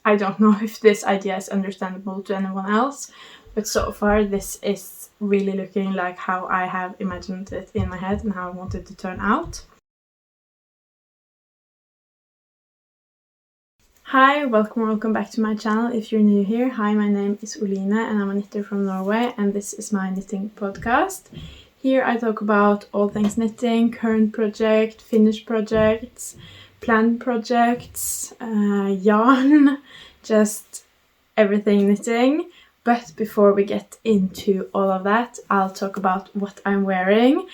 I don't know if this idea is understandable to anyone else, but so far this is really looking like how I have imagined it in my head and how I want it to turn out. Hi, welcome back to my channel. If you're new here, hi, my name is Oline and I'm a knitter from Norway, and this is my knitting podcast. Here I talk about all things knitting, current project, finished projects, planned projects, yarn, just everything knitting. But before we get into all of that, I'll talk about what I'm wearing.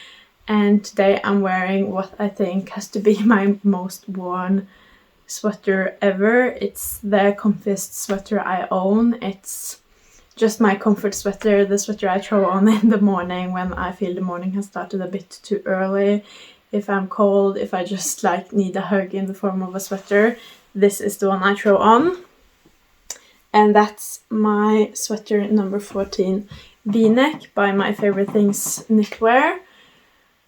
And today I'm wearing what I think has to be my most worn sweater ever. It's the comfiest sweater I own. It's just my comfort sweater, the sweater I throw on in the morning when I feel the morning has started a bit too early. If I'm cold, if I just like need a hug in the form of a sweater, this is the one I throw on. And that's my sweater number 14 V-neck by Myfavoritethings.knitwear.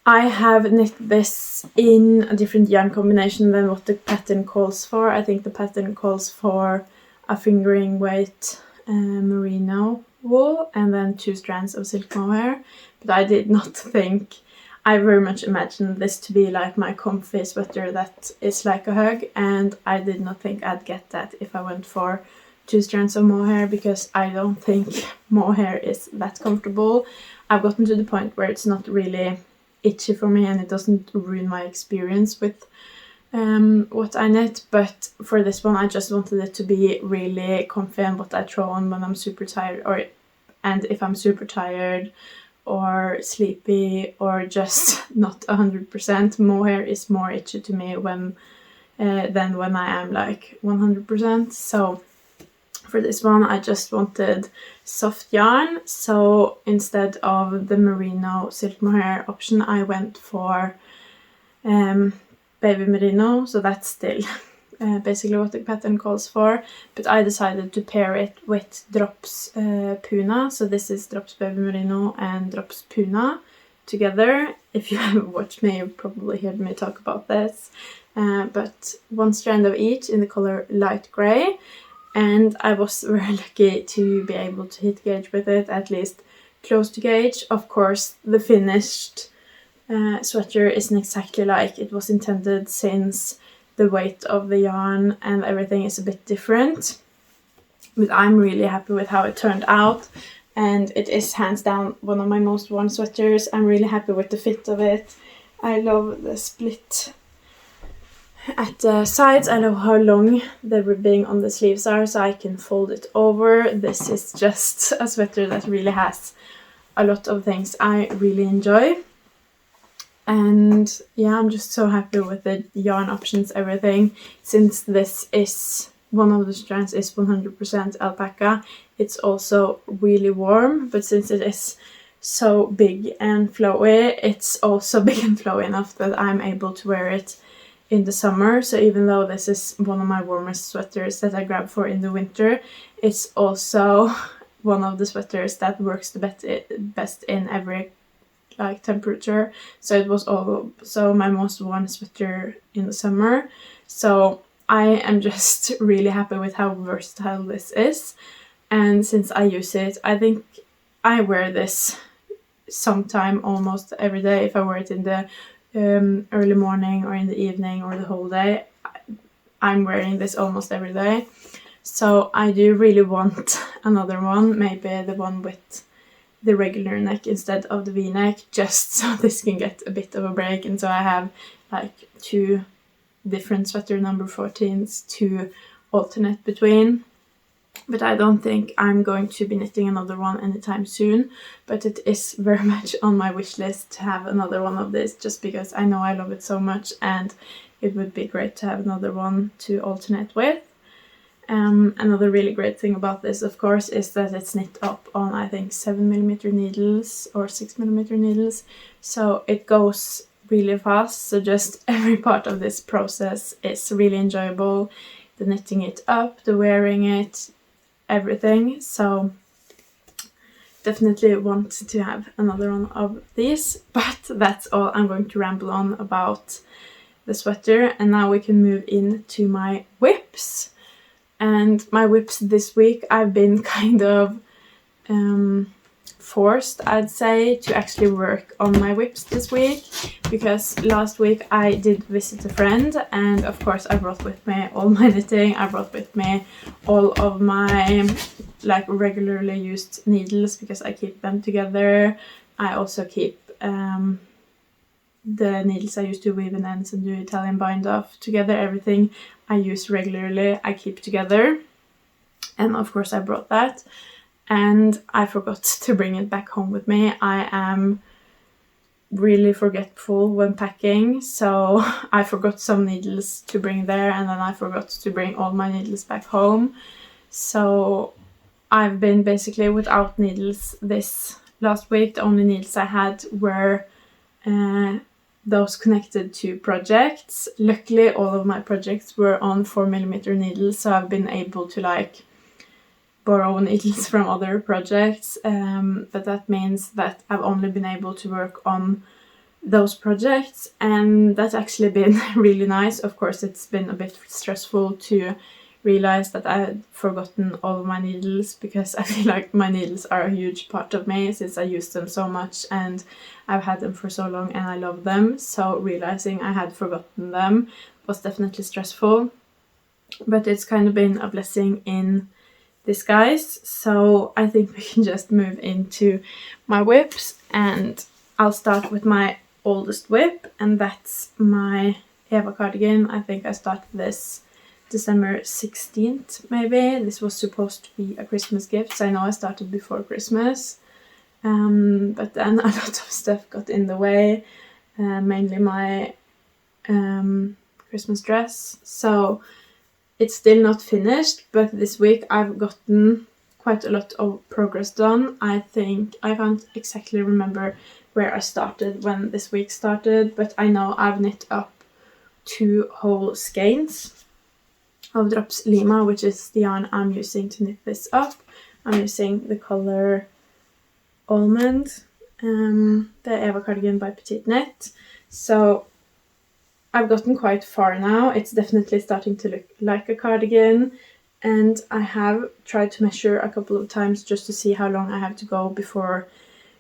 I have knit this in a different yarn combination than what the pattern calls for. I think the pattern calls for a fingering weight merino wool and then 2 strands of silk mohair. But I did not think, I very much imagined this to be like my comfy sweater that is like a hug, and I did not think I'd get that if I went for 2 strands of mohair, because I don't think mohair is that comfortable. I've gotten to the point where it's not really itchy for me and it doesn't ruin my experience with what I knit, but for this one I just wanted it to be really comfy and what I throw on when I'm super tired, and if I'm super tired or sleepy or just not 100%. Mohair is more itchy to me than when I am like 100%. So for this one I just wanted soft yarn, so instead of the merino silk mohair option I went for baby merino, so that's still basically what the pattern calls for, but I decided to pair it with Drops Puna. So this is Drops baby merino and Drops Puna together. If you haven't watched me, you've probably heard me talk about this, but 1 strand of each in the color light grey. And I was very lucky to be able to hit gauge with it, at least close to gauge. Of course, the finished sweater isn't exactly like it was intended, since the weight of the yarn and everything is a bit different. But I'm really happy with how it turned out, and it is hands down one of my most worn sweaters. I'm really happy with the fit of it. I love the split at the sides. I love how long the ribbing on the sleeves are, so I can fold it over. This is just a sweater that really has a lot of things I really enjoy. And yeah, I'm just so happy with the yarn options, everything. Since this is, one of the strands is 100% alpaca, it's also really warm, but since it is so big and flowy, it's also big and flowy enough that I'm able to wear it in the summer. So even though this is one of my warmest sweaters that I grab for in the winter, it's also one of the sweaters that works the best in every like temperature. So it was also my most worn sweater in the summer. So I am just really happy with how versatile this is, and since I use it, I think I wear this sometime almost every day. If I wear it in the early morning or in the evening or the whole day, I'm wearing this almost every day. So I do really want another one, maybe the one with the regular neck instead of the V-neck, just so this can get a bit of a break, and so I have like 2 different sweater number 14s to alternate between. But I don't think I'm going to be knitting another one anytime soon, but it is very much on my wish list to have another one of this, just because I know I love it so much and it would be great to have another one to alternate with. Another really great thing about this, of course, is that it's knit up on, I think, 7mm needles or 6mm needles, so it goes really fast. So just every part of this process is really enjoyable. The knitting it up, the wearing it, everything. So definitely want to have another one of these, but that's all I'm going to ramble on about the sweater. And now we can move into my whips. And my whips this week, I've been kind of forced, I'd say, to actually work on my whips this week, because last week I did visit a friend, and of course I brought with me all my knitting. I brought with me all of my like regularly used needles because I keep them together. I also keep the needles I use to weave in ends and do Italian bind off together. Everything I use regularly I keep together, and of course I brought that. And I forgot to bring it back home with me. I am really forgetful when packing, so I forgot some needles to bring there, and then I forgot to bring all my needles back home. So I've been basically without needles this last week. The only needles I had were those connected to projects. Luckily, all of my projects were on 4mm needles, so I've been able to like borrow needles from other projects, but that means that I've only been able to work on those projects, and that's actually been really nice. Of course, it's been a bit stressful to realize that I had forgotten all of my needles, because I feel like my needles are a huge part of me since I use them so much and I've had them for so long and I love them. So realizing I had forgotten them was definitely stressful, but it's kind of been a blessing in disguise. So I think we can just move into my whips, and I'll start with my oldest whip, and that's my Eva Cardigan. I think I started this December 16th maybe. This was supposed to be a Christmas gift, so I know I started before Christmas, but then a lot of stuff got in the way, mainly my Christmas dress. So it's still not finished, but this week I've gotten quite a lot of progress done. I think I can't exactly remember where I started when this week started, but I know I've knit up 2 whole skeins of Drops Lima, which is the yarn I'm using to knit this up. I'm using the color Almond, the Eva Cardigan by Petiteknit. So I've gotten quite far now. It's definitely starting to look like a cardigan, and I have tried to measure a couple of times just to see how long I have to go before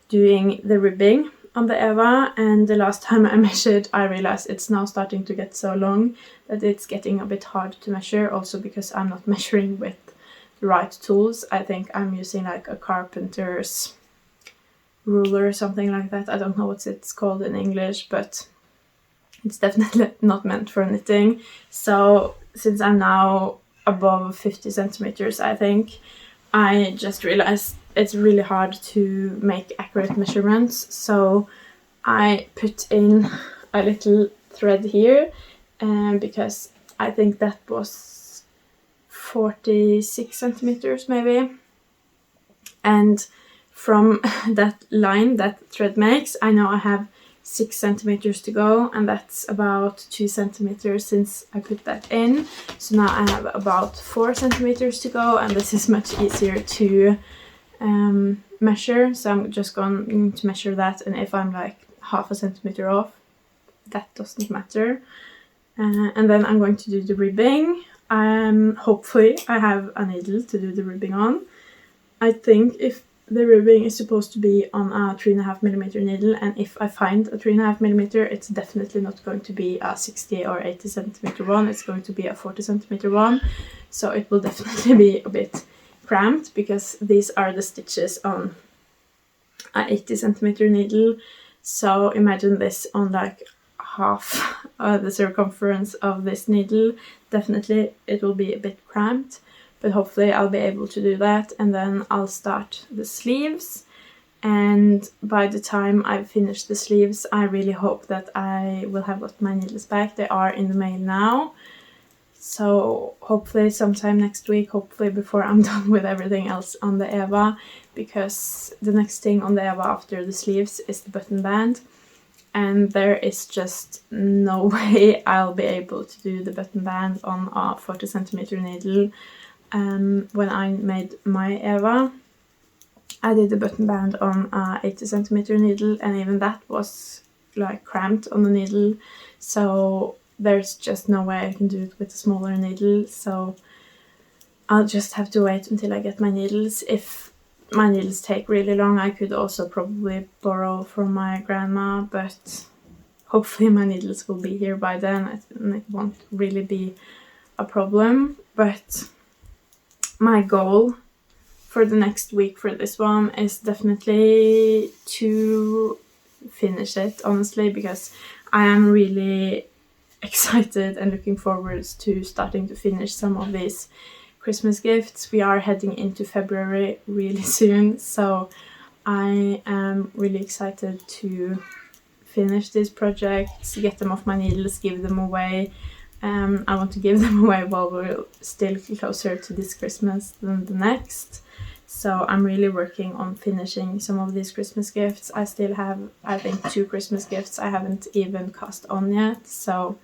doing the ribbing on the Eva, and the last time I measured I realized it's now starting to get so long that it's getting a bit hard to measure, also because I'm not measuring with the right tools. I think I'm using like a carpenter's ruler or something like that. I don't know what it's called in English, but it's definitely not meant for knitting. So since I'm now above 50 centimeters, I think, I just realized it's really hard to make accurate measurements. So I put in a little thread here, because I think that was 46 centimeters maybe. And from that line that thread makes, I know I have 6 centimeters to go, and that's about 2 centimeters since I put that in. So now I have about 4 centimeters to go, and this is much easier to measure. So I'm just going to measure that, and if I'm like half a centimeter off, that doesn't matter. And then I'm going to do the ribbing. Hopefully I have a needle to do the ribbing on. I think if the ribbing is supposed to be on a 3.5mm needle, and if I find a 3.5mm, it's definitely not going to be a 60 or 80 centimeter one. It's going to be a 40 centimeter one. So it will definitely be a bit cramped, because these are the stitches on a 80 centimeter needle. So imagine this on like half the circumference of this needle. Definitely it will be a bit cramped, but hopefully I'll be able to do that, and then I'll start the sleeves. And by the time I've finished the sleeves, I really hope that I will have got my needles back. They are in the mail now, so hopefully sometime next week, hopefully before I'm done with everything else on the Eva, because the next thing on the Eva after the sleeves is the button band, and there is just no way I'll be able to do the button band on a 40 centimeter needle. When I made my Eva, I did the button band on a 80 centimeter needle, and even that was like cramped on the needle. So there's just no way I can do it with a smaller needle. So I'll just have to wait until I get my needles. If my needles take really long, I could also probably borrow from my grandma, but hopefully my needles will be here by then and it won't really be a problem. But my goal for the next week for this one is definitely to finish it, honestly, because I am really excited and looking forward to starting to finish some of these Christmas gifts. We are heading into February really soon, so I am really excited to finish these projects, get them off my needles, give them away. I want to give them away while we're still closer to this Christmas than the next. So I'm really working on finishing some of these Christmas gifts. I still have, I think, 2 Christmas gifts I haven't even cast on yet. So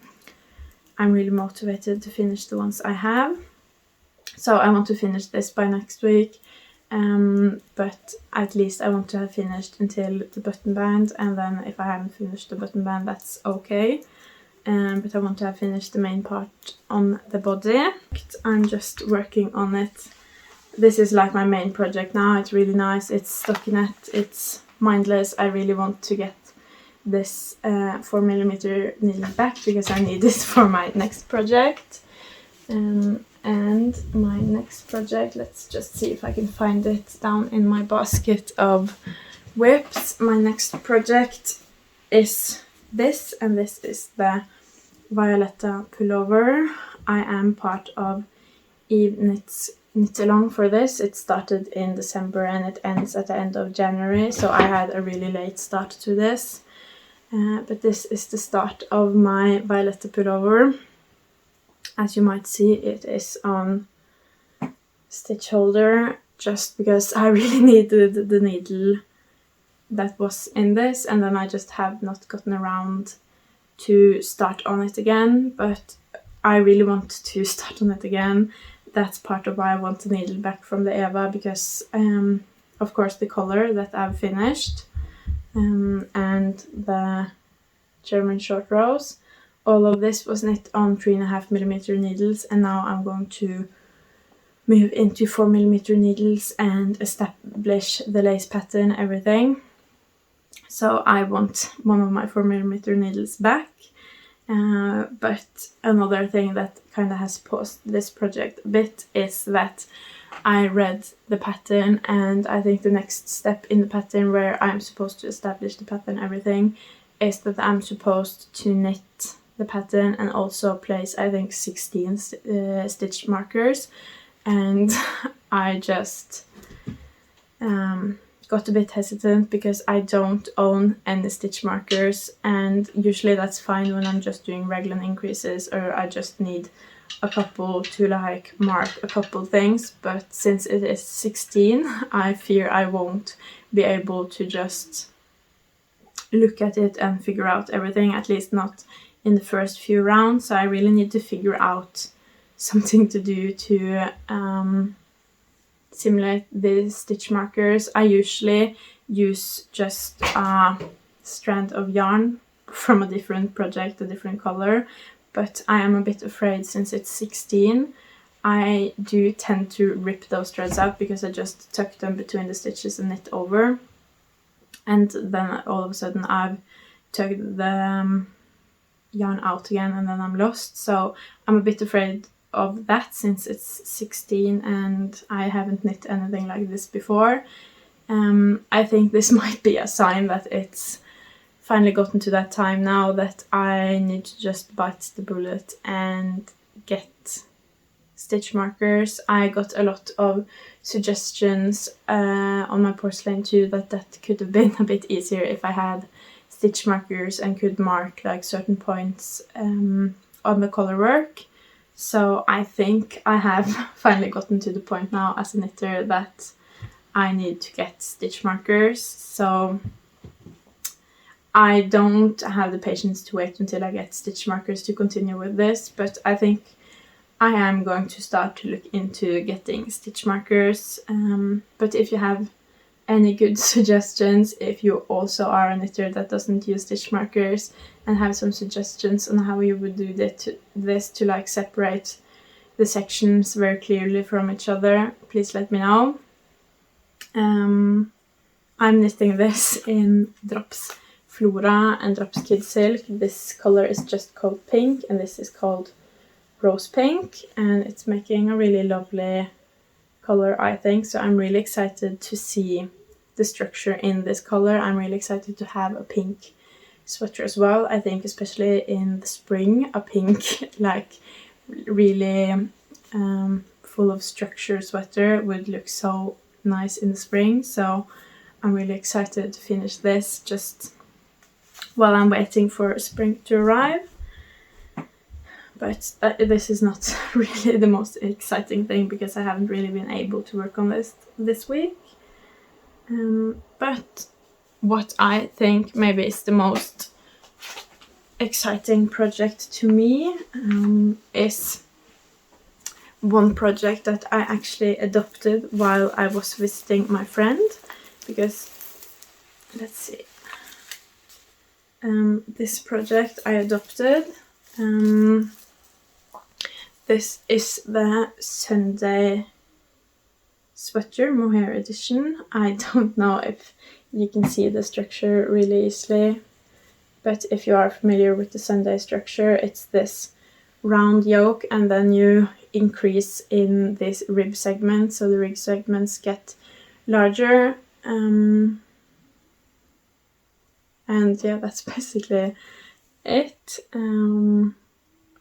I'm really motivated to finish the ones I have. So I want to finish this by next week. But at least I want to have finished until the button band, and then if I haven't finished the button band, that's okay. But I want to have finished the main part on the body. I'm just working on it. This is like my main project now. It's really nice. It's stockinette. It's mindless. I really want to get this 4mm needle back because I need it for my next project. And my next project, let's just see if I can find it down in my basket of whips. My next project is this, and this is the Violeta Pullover. I am part of Eweknit's knit along for this. It started in December and it ends at the end of January, so I had a really late start to this. But this is the start of my Violeta Pullover. As you might see, it is on stitch holder just because I really needed the needle that was in this, and then I just have not gotten around to start on it again, but I really want to start on it again. That's part of why I want the needle back from the Eva, because of course the color that I've finished and the German short rows. All of this was knit on 3.5mm needles, and now I'm going to move into 4mm needles and establish the lace pattern, everything. So I want one of my 4mm needles back. But another thing that kind of has paused this project a bit is that I read the pattern, and I think the next step in the pattern where I'm supposed to establish the pattern, everything, is that I'm supposed to knit the pattern and also place, I think, 16 stitch markers, and I just got a bit hesitant because I don't own any stitch markers, and usually that's fine when I'm just doing raglan increases or I just need a couple to like mark a couple things, but since it is 16, I fear I won't be able to just look at it and figure out everything, at least not in the first few rounds. So I really need to figure out something to do to simulate the stitch markers. I usually use just a strand of yarn from a different project, a different color, but I am a bit afraid since it's 16. I do tend to rip those threads out because I just tuck them between the stitches and knit over, and then all of a sudden I've tugged the yarn out again and then I'm lost. So I'm a bit afraid of that since it's 16 and I haven't knit anything like this before. I think this might be a sign that it's finally gotten to that time now that I need to just bite the bullet and get stitch markers. I got a lot of suggestions on my porcelain too that could have been a bit easier if I had stitch markers and could mark like certain points on the color work. So I think I have finally gotten to the point now as a knitter that I need to get stitch markers. So I don't have the patience to wait until I get stitch markers to continue with this, but I think I am going to start to look into getting stitch markers. But if you have any good suggestions, if you also are a knitter that doesn't use stitch markers and have some suggestions on how you would do this to like separate the sections very clearly from each other, please let me know. I'm knitting this in Drops Flora and Drops Kid Silk. This color is just called pink, and this is called rose pink, and it's making a really lovely color, I think. So I'm really excited to see the structure in this color. I'm really excited to have a pink sweater as well. I think especially in the spring, a pink like really full of structure sweater would look so nice in the spring. So I'm really excited to finish this just while I'm waiting for spring to arrive. But this is not really the most exciting thing because I haven't really been able to work on this week. But what I think maybe is the most exciting project to me is one project that I actually adopted while I was visiting my friend. Because, let's see, this project I adopted. This is the Sunde Sweater Mohair edition. I don't know if you can see the structure really easily, but if you are familiar with the Sunde structure, it's this round yoke and then you increase in this rib segment, so the rib segments get larger. And yeah, that's basically it.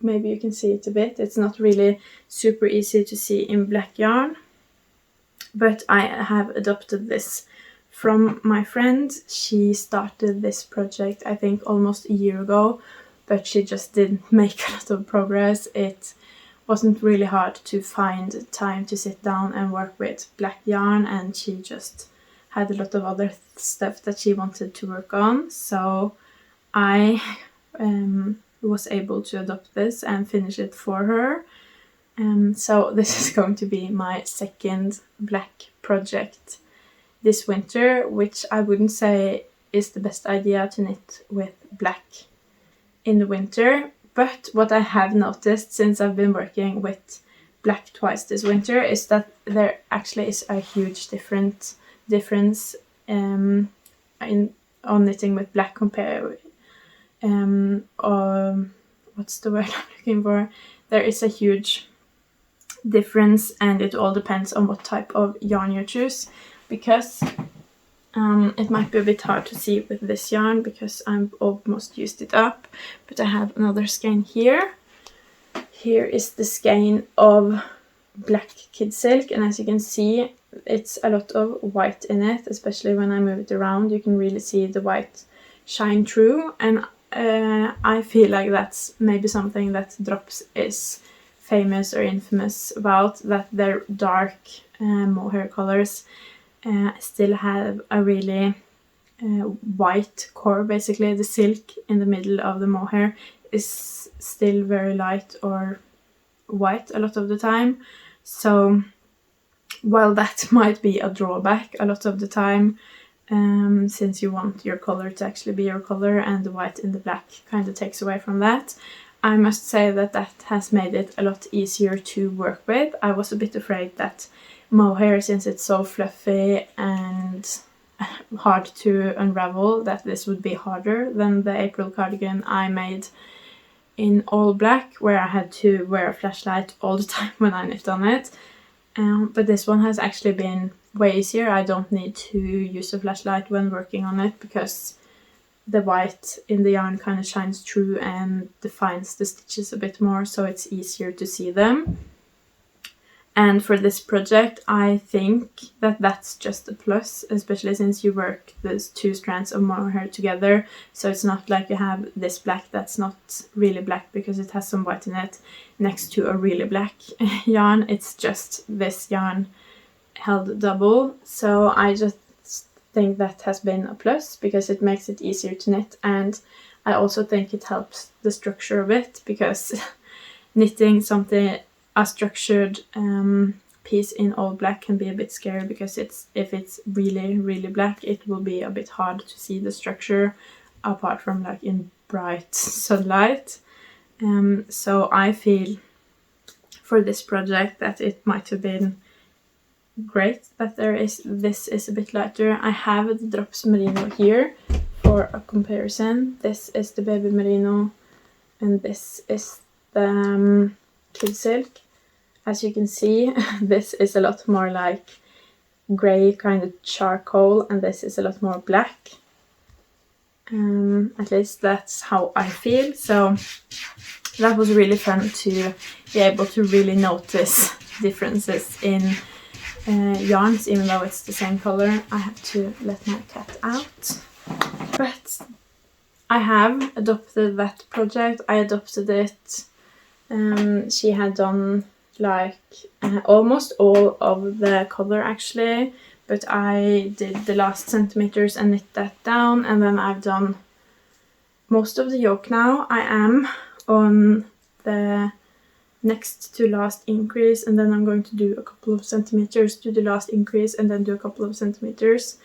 Maybe you can see it a bit. It's not really super easy to see in black yarn, but I have adopted this from my friend. She started this project I think almost a year ago, but she just didn't make a lot of progress. It wasn't really hard to find time to sit down and work with black yarn, and she just had a lot of other stuff that she wanted to work on. So I was able to adopt this and finish it for her. So this is going to be my second black project this winter, which I wouldn't say is the best idea to knit with black in the winter. But what I have noticed since I've been working with black twice this winter is that there actually is a huge difference on knitting with black compared what's the word I'm looking for? There is a huge difference, and it all depends on what type of yarn you choose, because it might be a bit hard to see with this yarn because I've almost used it up, but I have another skein here. Here is the skein of black kid silk, and as you can see, it's a lot of white in it, especially when I move it around. You can really see the white shine through, and I feel like that's maybe something that Drops is famous or infamous about, that their dark mohair colors still have a really white core. Basically, the silk in the middle of the mohair is still very light or white a lot of the time. So while that might be a drawback a lot of the time, since you want your color to actually be your color, and the white in the black kind of takes away from that, I must say that that has made it a lot easier to work with. I was a bit afraid that mohair, since it's so fluffy and hard to unravel, that this would be harder than the April cardigan I made in all black, where I had to wear a flashlight all the time when I knit on it. But this one has actually been way easier. I don't need to use a flashlight when working on it because the white in the yarn kind of shines through and defines the stitches a bit more, so it's easier to see them. And for this project, I think that that's just a plus, especially since you work those two strands of mohair together. So it's not like you have this black that's not really black because it has some white in it next to a really black yarn. It's just this yarn held double. So I just think that has been a plus because it makes it easier to knit, and I also think it helps the structure a bit, because knitting something, a structured piece in all black, can be a bit scary, because if it's really black, it will be a bit hard to see the structure apart from like in bright sunlight. So I feel for this project that it might have been great that this is a bit lighter. I have the Drops Merino here for a comparison. This is the Baby Merino and this is the Kid Silk. As you can see, this is a lot more like grey, kind of charcoal, and this is a lot more black. At least that's how I feel. So that was really fun to be able to really notice differences in yarns, even though it's the same color. I have to let my cat out. But I have adopted that project. I adopted it. She had done like almost all of the color actually, but I did the last centimeters and knit that down, and then I've done most of the yoke now. I am on the next to last increase, and then I'm going to do a couple of centimeters to the last increase and then do a couple of centimeters,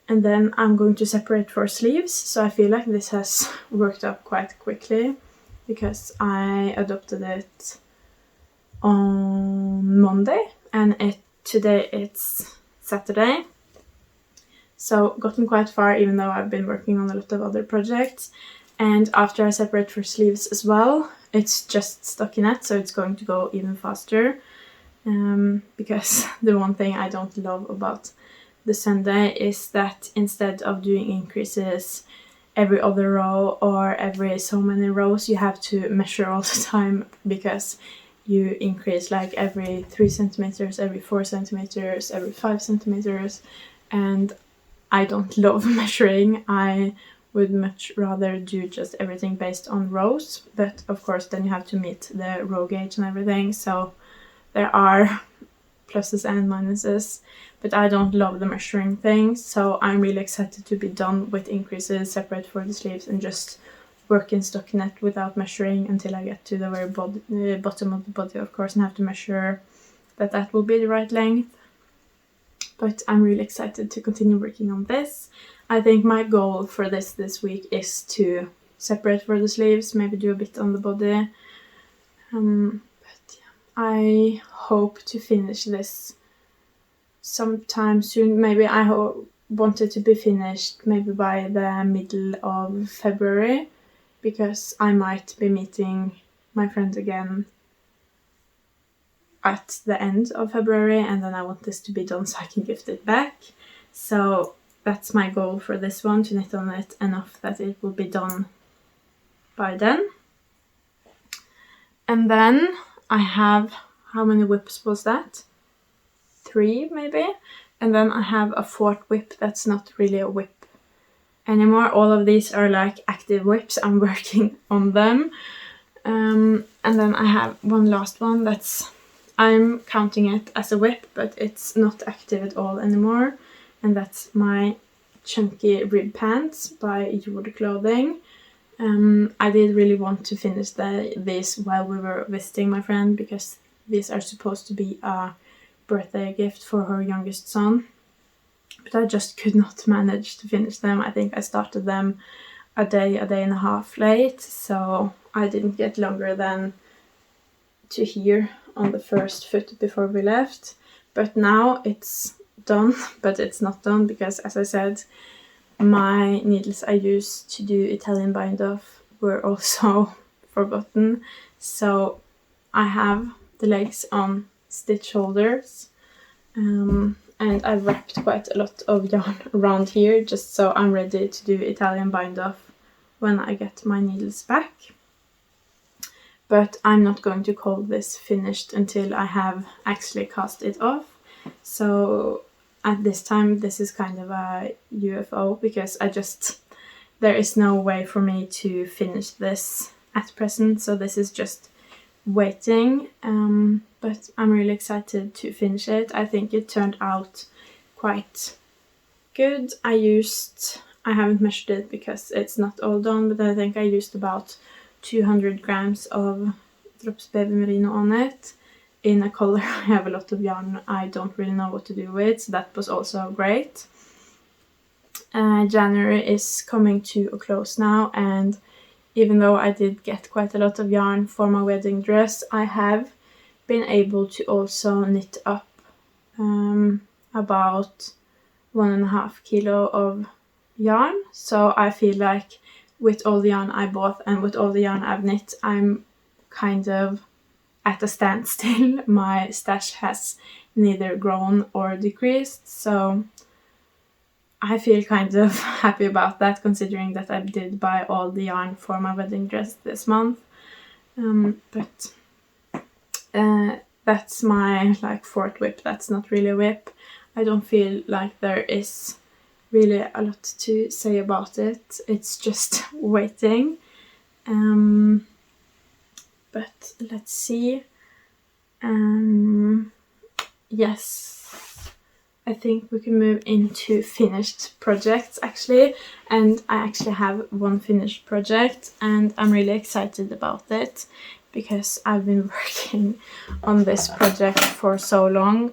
and then I'm going to separate for sleeves. So I feel like this has worked up quite quickly because I adopted it on Monday and today it's Saturday. So gotten quite far, even though I've been working on a lot of other projects. And after I separate for sleeves as well, it's just stockinette, so it's going to go even faster. Because the one thing I don't love about the Sunde is that instead of doing increases every other row or every so many rows, you have to measure all the time, because you increase like every 3 centimeters, every 4 centimeters, every 5 centimeters, and I don't love measuring. I would much rather do just everything based on rows, but of course then you have to meet the row gauge and everything, so there are pluses and minuses, but I don't love the measuring thing. So I'm really excited to be done with increases, separate for the sleeves, and just work in stockinette without measuring until I get to the very bottom of the body, of course, and have to measure that will be the right length. But I'm really excited to continue working on this. I think my goal for this week is to separate for the sleeves, maybe do a bit on the body. But yeah, I hope to finish this sometime soon. Maybe I want it to be finished maybe by the middle of February, because I might be meeting my friend again at the end of February, and then I want this to be done so I can gift it back. So that's my goal for this one, to knit on it enough that it will be done by then. And then I have, how many whips was that? 3 maybe? And then I have a 4th whip that's not really a whip anymore. All of these are like active whips. I'm working on them. And then I have one last one that's, I'm counting it as a whip, but it's not active at all anymore. And that's my chunky rib pants by Jord.Clothing. I did really want to finish these while we were visiting my friend, because these are supposed to be a birthday gift for her youngest son. But I just could not manage to finish them. I think I started them a day and a half late, so I didn't get longer than to here on the first foot before we left. But now it's done, but it's not done because, as I said, my needles I used to do Italian bind off were also forgotten. So I have the legs on stitch holders, and I've wrapped quite a lot of yarn around here just so I'm ready to do Italian bind off when I get my needles back. But I'm not going to call this finished until I have actually cast it off. So at this time this is kind of a UFO, because there is no way for me to finish this at present, so this is just waiting. But I'm really excited to finish it. I think it turned out quite good. I haven't measured it because it's not all done, but I think I used about 200 grams of Drops Baby Merino on it in a color I have a lot of yarn I don't really know what to do with, so that was also great. January is coming to a close now, and even though I did get quite a lot of yarn for my wedding dress, I have been able to also knit up about 1.5 kilo of yarn. So I feel like with all the yarn I bought and with all the yarn I've knit, I'm kind of at a standstill. My stash has neither grown or decreased, so I feel kind of happy about that, considering that I did buy all the yarn for my wedding dress this month. But that's my like fourth whip. That's not really a whip. I don't feel like there is really a lot to say about it. It's just waiting. But let's see. Yes, I think we can move into finished projects actually. And I actually have one finished project and I'm really excited about it because I've been working on this project for so long.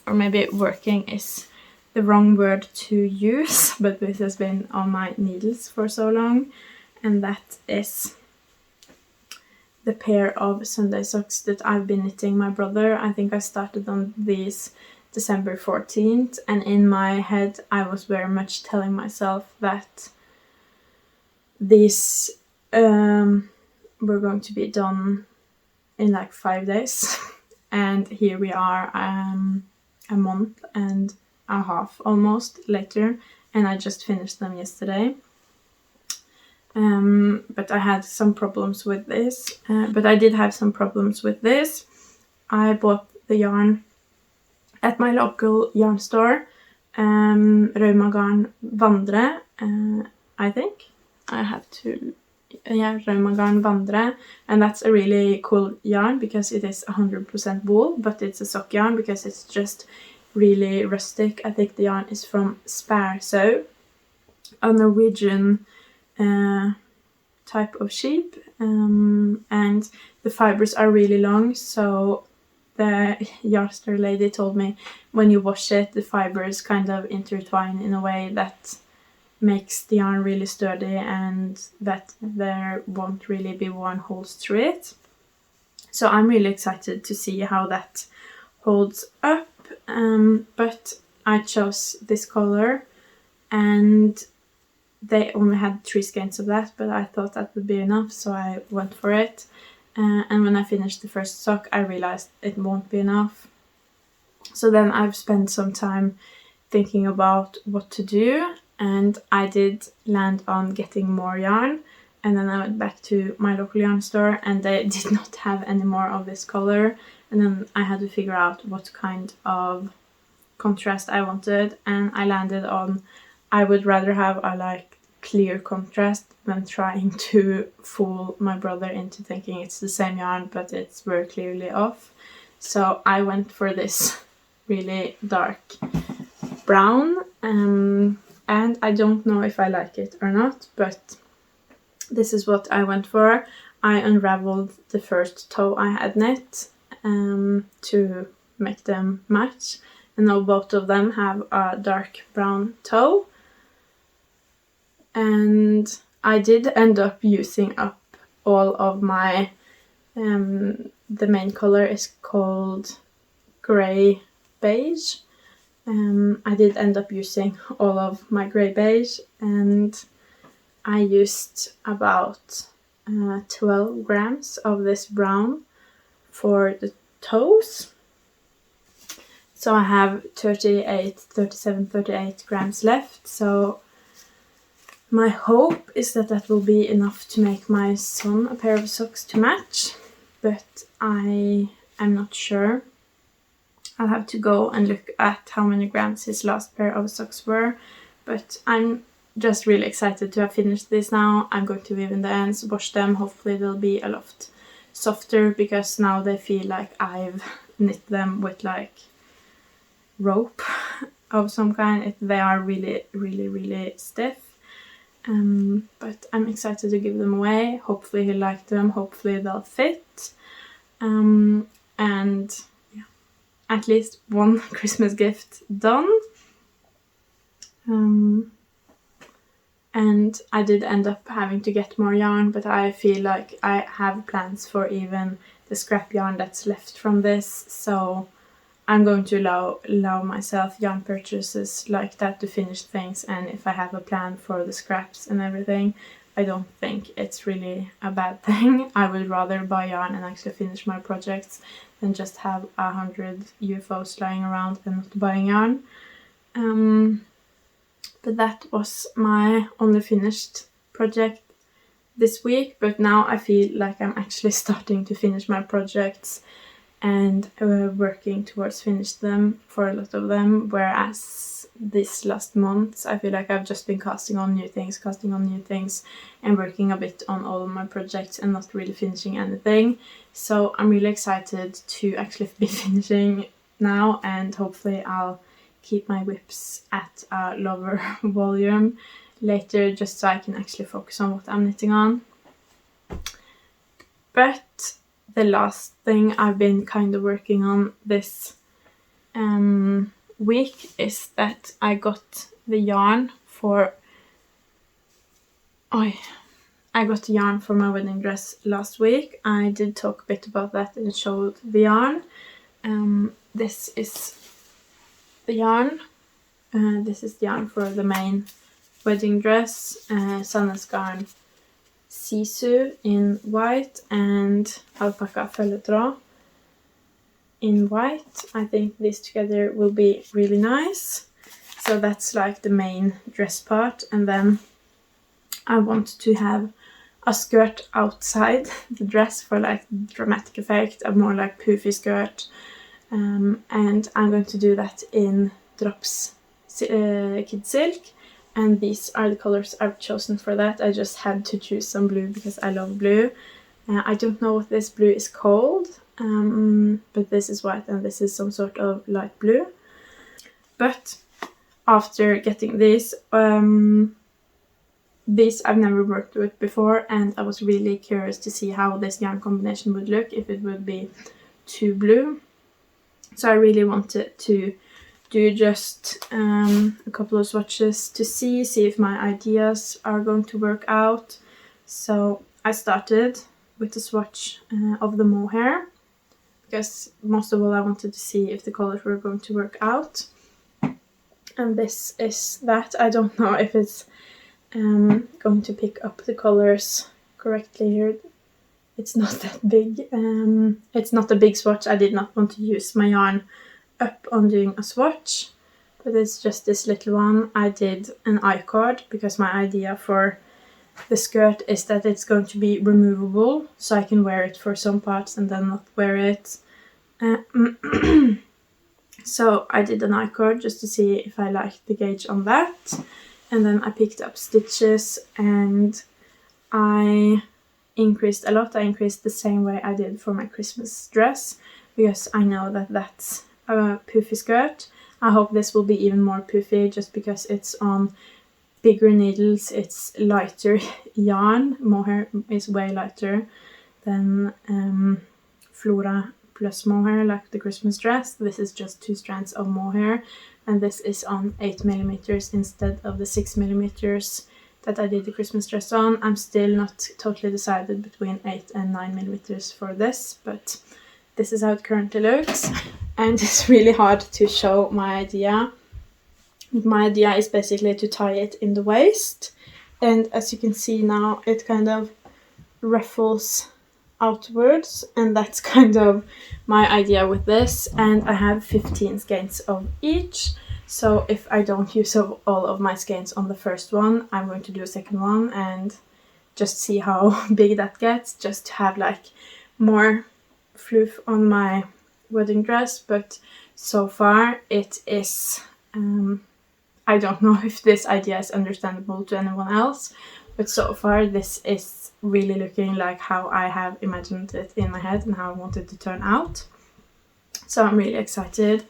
Or maybe working is the wrong word to use, but this has been on my needles for so long. And that is the pair of Sunde Socks that I've been knitting my brother. I think I started on these December 14th, and in my head I was very much telling myself that these were going to be done in like 5 days. And here we are a month and a half almost later, and I just finished them yesterday. But I had some problems with this. But I did have some problems with this. I bought the yarn at my local yarn store, Raumagarn Vandre, I think. I have to, yeah, Raumagarn Vandre, and that's a really cool yarn because it is 100% wool, but it's a sock yarn because it's just really rustic. I think the yarn is from Spærseau, a Norwegian type of sheep, and the fibers are really long, so the yarn store lady told me when you wash it the fibers kind of intertwine in a way that makes the yarn really sturdy and that there won't really be worn holes through it. So I'm really excited to see how that holds up, but I chose this color and they only had 3 skeins of that, but I thought that would be enough, so I went for it. And when I finished the first sock, I realized it won't be enough. So then I've spent some time thinking about what to do, and I did land on getting more yarn. And then I went back to my local yarn store, and they did not have any more of this color. And then I had to figure out what kind of contrast I wanted, and I landed on I would rather have a like clear contrast than trying to fool my brother into thinking it's the same yarn, but it's very clearly off. So I went for this really dark brown, and I don't know if I like it or not, but this is what I went for. I unraveled the first toe I had knit to make them match, and now both of them have a dark brown toe. And I did end up using up all of my, the main color is called grey beige. I did end up using all of my grey beige, and I used about 12 grams of this brown for the toes. So I have 37, 38 grams left, so my hope is that that will be enough to make my son a pair of socks to match, but I am not sure. I'll have to go and look at how many grams his last pair of socks were, but I'm just really excited to have finished this now. I'm going to weave in the ends, wash them, hopefully they'll be a lot softer because now they feel like I've knit them with like rope of some kind. They are really, really, really stiff. But I'm excited to give them away. Hopefully he'll like them, hopefully they'll fit. And yeah, at least one Christmas gift done. And I did end up having to get more yarn, but I feel like I have plans for even the scrap yarn that's left from this. So I'm going to allow myself yarn purchases like that to finish things, and if I have a plan for the scraps and everything, I don't think it's really a bad thing. I would rather buy yarn and actually finish my projects than just have 100 UFOs lying around and not buying yarn. But that was my only finished project this week, but now I feel like I'm actually starting to finish my projects and working towards finish them for a lot of them, whereas this last month I feel like I've just been casting on new things and working a bit on all of my projects and not really finishing anything. So I'm really excited to actually be finishing now, and hopefully I'll keep my whips at a lower volume later, just so I can actually focus on what I'm knitting on. But the last thing I've been kind of working on this week is that I got the yarn for I got the yarn for my wedding dress last week. I did talk a bit about that and showed the yarn. This is the yarn. This is the yarn for the main wedding dress. Sunde Socks sisu in white and alpaca följetråd in white. I think these together will be really nice. So that's like the main dress part, and then I want to have a skirt outside the dress for like dramatic effect, a more like poofy skirt, and I'm going to do that in drops kid silk, and these are the colors I've chosen for that. I just had to choose some blue because I love blue. I don't know what this blue is called, but this is white and this is some sort of light blue. But after getting these I've never worked with before, and I was really curious to see how this yarn combination would look if it would be too blue. So I really wanted to do just a couple of swatches to see if my ideas are going to work out. So I started with the swatch of the Mohair, because most of all I wanted to see if the colors were going to work out. And this is that. I don't know if it's going to pick up the colors correctly here. It's not that big. It's not a big swatch. I did not want to use my yarn up on doing a swatch, but it's just this little one. I did an I-cord because my idea for the skirt is that it's going to be removable, so I can wear it for some parts and then not wear it. So I did an I-cord just to see if I liked the gauge on that, and then I picked up stitches and I increased a lot. I increased the same way I did for my Christmas dress, because I know that that's a poofy skirt. I hope this will be even more poofy just because it's on bigger needles. It's lighter yarn. Mohair is way lighter than Flora plus Mohair, like the Christmas dress. This is just 2 strands of Mohair, and this is on 8mm instead of the 6mm that I did the Christmas dress on. I'm still not totally decided between 8 and 9mm for this, but this is how it currently looks, and it's really hard to show my idea. My idea is basically to tie it in the waist, and as you can see now, it kind of ruffles outwards, and that's kind of my idea with this. And I have 15 skeins of each, so if I don't use up all of my skeins on the first one, I'm going to do a second one and just see how big that gets, just to have like more fluff on my wedding dress. But so far it is I don't know if this idea is understandable to anyone else, but so far this is really looking like how I have imagined it in my head and how I want it to turn out. So I'm really excited.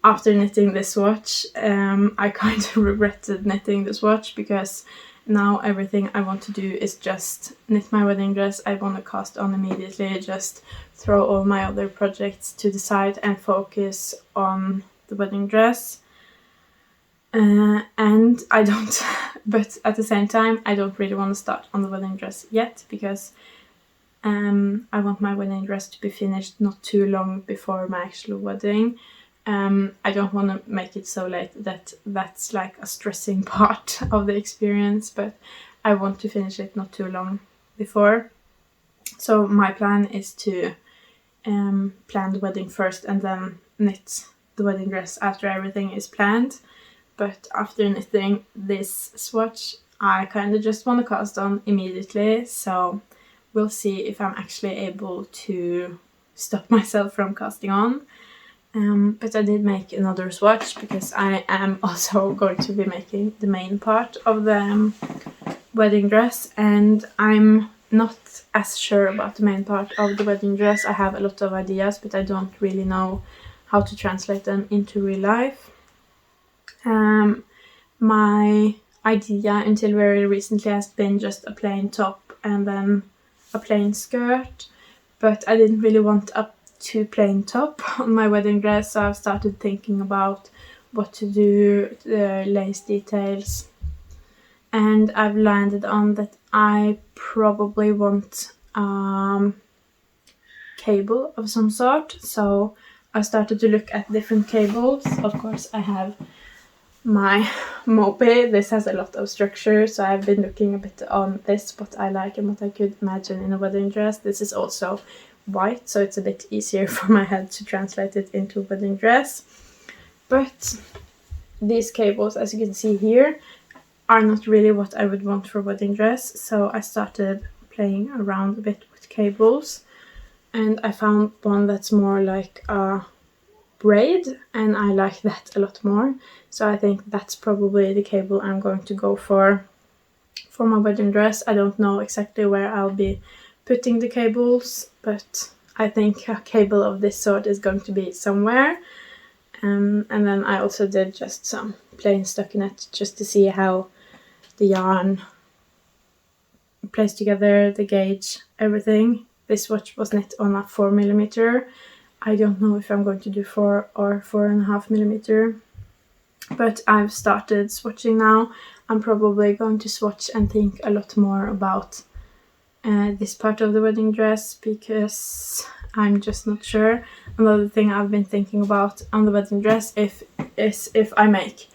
After knitting this swatch, I kind of regretted knitting the swatch, because now everything I want to do is just knit my wedding dress. I want to cast on immediately, just throw all my other projects to the side and focus on the wedding dress. And I don't, but at the same time, I don't really want to start on the wedding dress yet, because I want my wedding dress to be finished not too long before my actual wedding. I don't want to make it so late that that's like a stressing part of the experience, but I want to finish it not too long before. So my plan is to plan the wedding first and then knit the wedding dress after everything is planned. But after knitting this swatch, I kind of just want to cast on immediately, so we'll see if I'm actually able to stop myself from casting on. But I did make another swatch because I am also going to be making the main part of the wedding dress, and I'm not as sure about the main part of the wedding dress. I have a lot of ideas, but I don't really know how to translate them into real life. My idea until very recently has been just a plain top and then a plain skirt, but I didn't really want a too plain top on my wedding dress, so I've started thinking about what to do, the lace details, and I've landed on that I probably want cable of some sort. So I started to look at different cables. Of course, I have my Moby. This has a lot of structure, so I've been looking a bit on this, what I like and what I could imagine in a wedding dress. This is also white, so it's a bit easier for my head to translate it into a wedding dress. But these cables, as you can see here, are not really what I would want for a wedding dress, so I started playing around a bit with cables, and I found one that's more like a braid, and I like that a lot more. So I think that's probably the cable I'm going to go for my wedding dress. I don't know exactly where I'll be putting the cables, but I think a cable of this sort is going to be somewhere. And then I also did just some plain stockinette just to see how the yarn plays together, the gauge, everything. This swatch was knit on a 4mm. I don't know if I'm going to do 4 or 4.5mm, but I've started swatching now. I'm probably going to swatch and think a lot more about this part of the wedding dress because I'm just not sure. Another thing I've been thinking about on the wedding dress is if I make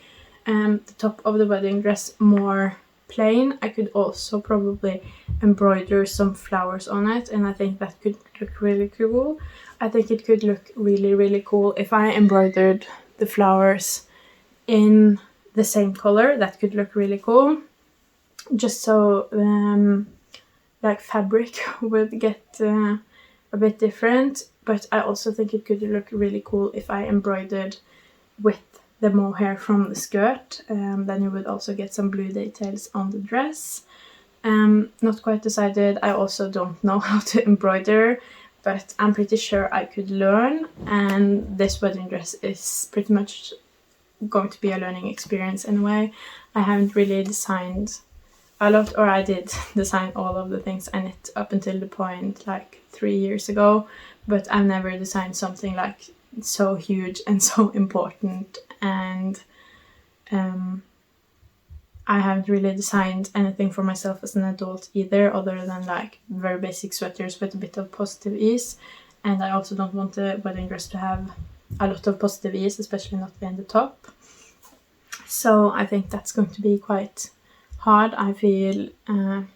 the top of the wedding dress more plain, I could also probably embroider some flowers on it, and I think that could look really cool. I think it could look really, really cool if I embroidered the flowers in the same color. That could look really cool. Just so like fabric would get a bit different, but I also think it could look really cool if I embroidered with the mohair from the skirt. Then you would also get some blue details on the dress. Not quite decided. I also don't know how to embroider, but I'm pretty sure I could learn, and this wedding dress is pretty much going to be a learning experience anyway. I haven't really designed a lot, or I did design all of the things I knit up until the point like 3 years ago, but I've never designed something like so huge and so important, and I haven't really designed anything for myself as an adult either, other than like very basic sweaters with a bit of positive ease. And I also don't want the wedding dress to have a lot of positive ease, especially not in the top. So I think that's going to be quite hard. I feel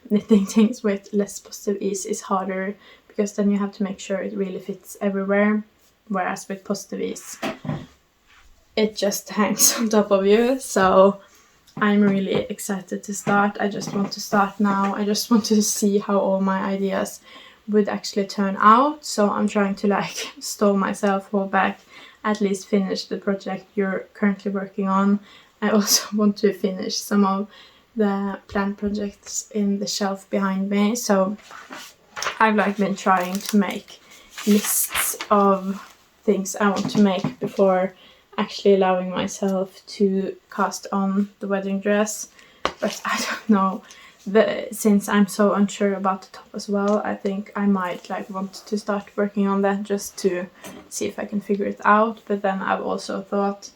knitting things with less positive ease is harder because then you have to make sure it really fits everywhere, whereas with positive ease it just hangs on top of you. So I'm really excited to start. I just want to start now. I just want to see how all my ideas would actually turn out. So I'm trying to like stall myself, hold back, at least finish the project you're currently working on. I also want to finish some of the planned projects in the shelf behind me. So I've like been trying to make lists of things I want to make before actually allowing myself to cast on the wedding dress. But I don't know, since I'm so unsure about the top as well, I think I might like want to start working on that just to see if I can figure it out. But then I've also thought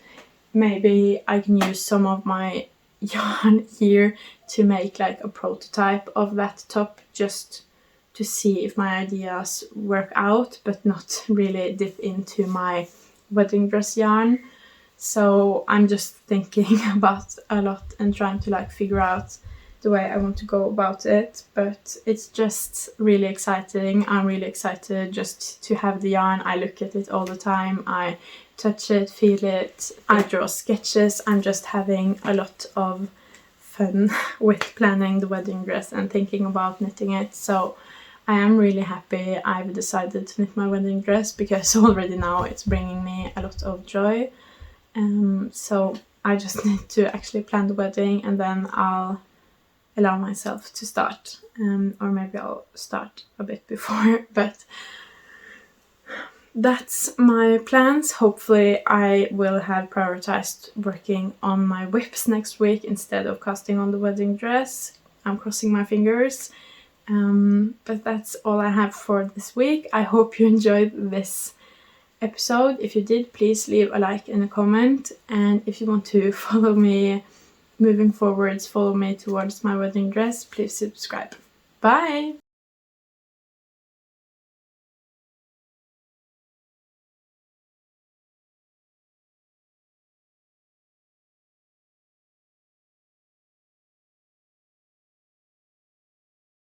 maybe I can use some of my yarn here to make like a prototype of that top, just to see if my ideas work out, but not really dip into my wedding dress yarn. So I'm just thinking about a lot and trying to like figure out the way I want to go about it, but it's just really exciting. I'm really excited just to have the yarn. I look at it all the time, I touch it, feel it, I draw sketches. I'm just having a lot of fun with planning the wedding dress and thinking about knitting it. So I am really happy I've decided to knit my wedding dress, because already now it's bringing me a lot of joy. So I just need to actually plan the wedding, and then I'll allow myself to start, or maybe I'll start a bit before, but that's my plans. Hopefully I will have prioritized working on my whips next week instead of casting on the wedding dress. I'm crossing my fingers. But that's all I have for this week. I hope you enjoyed this episode. If you did, please leave a like and a comment, and if you want to follow me moving forwards, follow me towards my wedding dress, please subscribe. Bye!